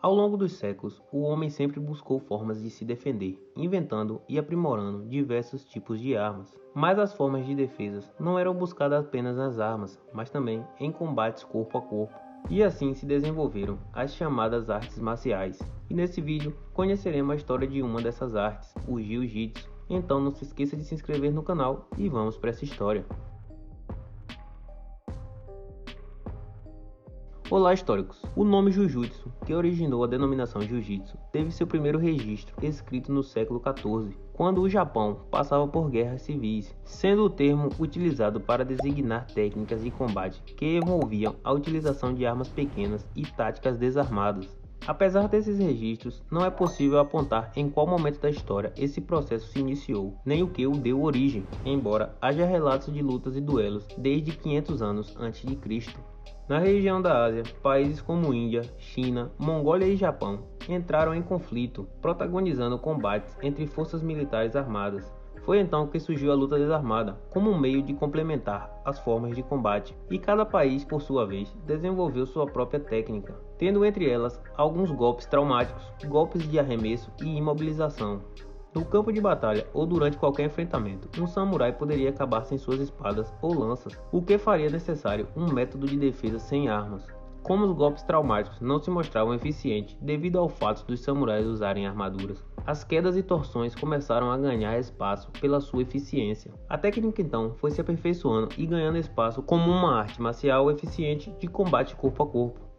Ao longo dos séculos, o homem sempre buscou formas de se defender, inventando e aprimorando diversos tipos de armas. Mas as formas de defesa não eram buscadas apenas nas armas, mas também em combates corpo a corpo. E assim se desenvolveram as chamadas artes marciais. E nesse vídeo conheceremos a história de uma dessas artes, o Jiu-Jitsu. Então não se esqueça de se inscrever no canal e vamos para essa história. Olá, históricos! O nome Jujutsu, que originou a denominação Jiu-Jitsu, teve seu primeiro registro escrito no século XIV, quando o Japão passava por guerras civis, sendo o termo utilizado para designar técnicas de combate que envolviam a utilização de armas pequenas e táticas desarmadas. Apesar desses registros, não é possível apontar em qual momento da história esse processo se iniciou, nem o que o deu origem, embora haja relatos de lutas e duelos desde 500 anos antes de Cristo. Na região da Ásia, países como Índia, China, Mongólia e Japão entraram em conflito, protagonizando combates entre forças militares armadas. Foi então que surgiu a luta desarmada, como um meio de complementar as formas de combate, e cada país, por sua vez, desenvolveu sua própria técnica, tendo entre elas alguns golpes traumáticos, golpes de arremesso e imobilização. No campo de batalha ou durante qualquer enfrentamento, um samurai poderia acabar sem suas espadas ou lanças, o que faria necessário um método de defesa sem armas. Como os golpes traumáticos não se mostravam eficientes devido ao fato dos samurais usarem armaduras, as quedas e torções começaram a ganhar espaço pela sua eficiência. A técnica então foi se aperfeiçoando e ganhando espaço como uma arte marcial eficiente de combate corpo a corpo.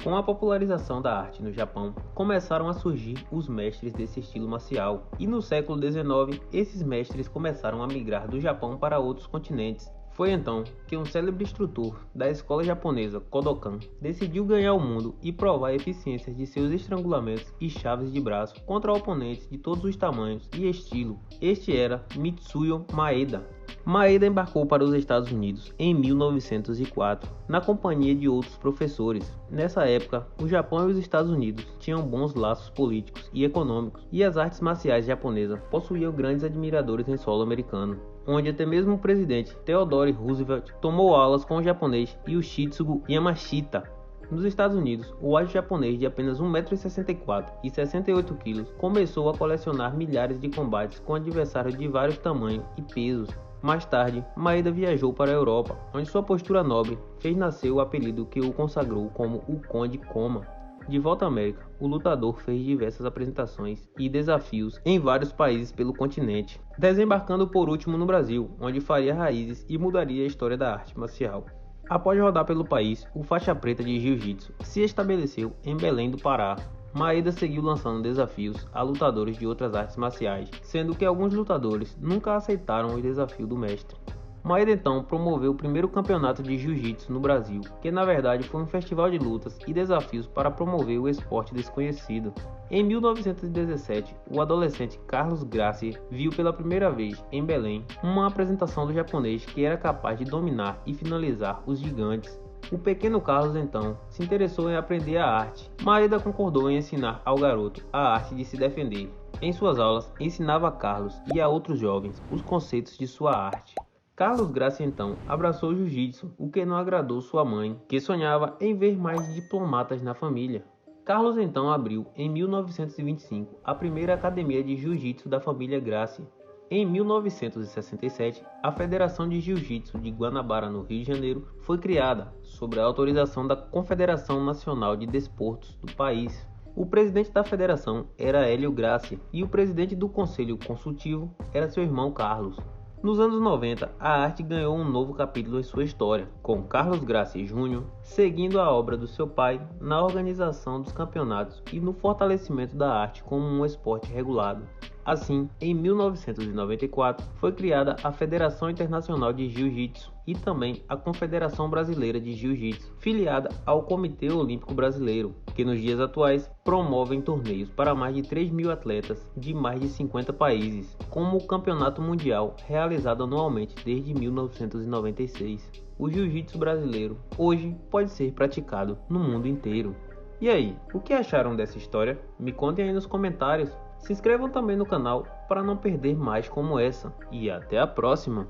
Com a popularização da arte no Japão, começaram a surgir os mestres desse estilo marcial, e no século XIX, esses mestres começaram a migrar do Japão para outros continentes. Foi então que um célebre instrutor da escola japonesa Kodokan decidiu ganhar o mundo e provar a eficiência de seus estrangulamentos e chaves de braço contra oponentes de todos os tamanhos e estilo. Este era Mitsuyo Maeda. Maeda embarcou para os Estados Unidos em 1904, na companhia de outros professores. Nessa época, o Japão e os Estados Unidos tinham bons laços políticos e econômicos, e as artes marciais japonesas possuíam grandes admiradores em solo americano, onde até mesmo o presidente Theodore Roosevelt tomou aulas com o japonês Yoshitsugu Yamashita. Nos Estados Unidos, o ágil japonês de apenas 1,64 m e 68 kg começou a colecionar milhares de combates com adversários de vários tamanhos e pesos. Mais tarde, Maeda viajou para a Europa, onde sua postura nobre fez nascer o apelido que o consagrou como o Conde Koma. De volta à América, o lutador fez diversas apresentações e desafios em vários países pelo continente, desembarcando por último no Brasil, onde faria raízes e mudaria a história da arte marcial. Após rodar pelo país, o faixa preta de Jiu-Jitsu se estabeleceu em Belém do Pará. Maeda seguiu lançando desafios a lutadores de outras artes marciais, sendo que alguns lutadores nunca aceitaram o desafio do mestre. Maeda então promoveu o primeiro campeonato de Jiu-Jitsu no Brasil, que na verdade foi um festival de lutas e desafios para promover o esporte desconhecido. Em 1917, o adolescente Carlos Gracie viu pela primeira vez, em Belém, uma apresentação do japonês que era capaz de dominar e finalizar os gigantes. O pequeno Carlos então se interessou em aprender a arte. Maeda concordou em ensinar ao garoto a arte de se defender. Em suas aulas, ensinava a Carlos e a outros jovens os conceitos de sua arte. Carlos Gracie então abraçou o jiu-jitsu, o que não agradou sua mãe, que sonhava em ver mais diplomatas na família. Carlos então abriu, em 1925, a primeira academia de jiu-jitsu da família Gracie. Em 1967, a Federação de Jiu-Jitsu de Guanabara, no Rio de Janeiro, foi criada, sob a autorização da Confederação Nacional de Desportos do país. O presidente da federação era Hélio Gracie e o presidente do Conselho Consultivo era seu irmão Carlos. Nos anos 90, a arte ganhou um novo capítulo em sua história, com Carlos Gracie Jr. seguindo a obra do seu pai na organização dos campeonatos e no fortalecimento da arte como um esporte regulado. Assim, em 1994, foi criada a Federação Internacional de Jiu-Jitsu e também a Confederação Brasileira de Jiu-Jitsu, filiada ao Comitê Olímpico Brasileiro, que nos dias atuais promovem torneios para mais de 3.000 atletas de mais de 50 países, como o Campeonato Mundial, realizado anualmente desde 1996. O jiu-jitsu brasileiro hoje pode ser praticado no mundo inteiro. E aí, o que acharam dessa história? Me contem aí nos comentários. Se inscrevam também no canal para não perder mais como essa. E até a próxima!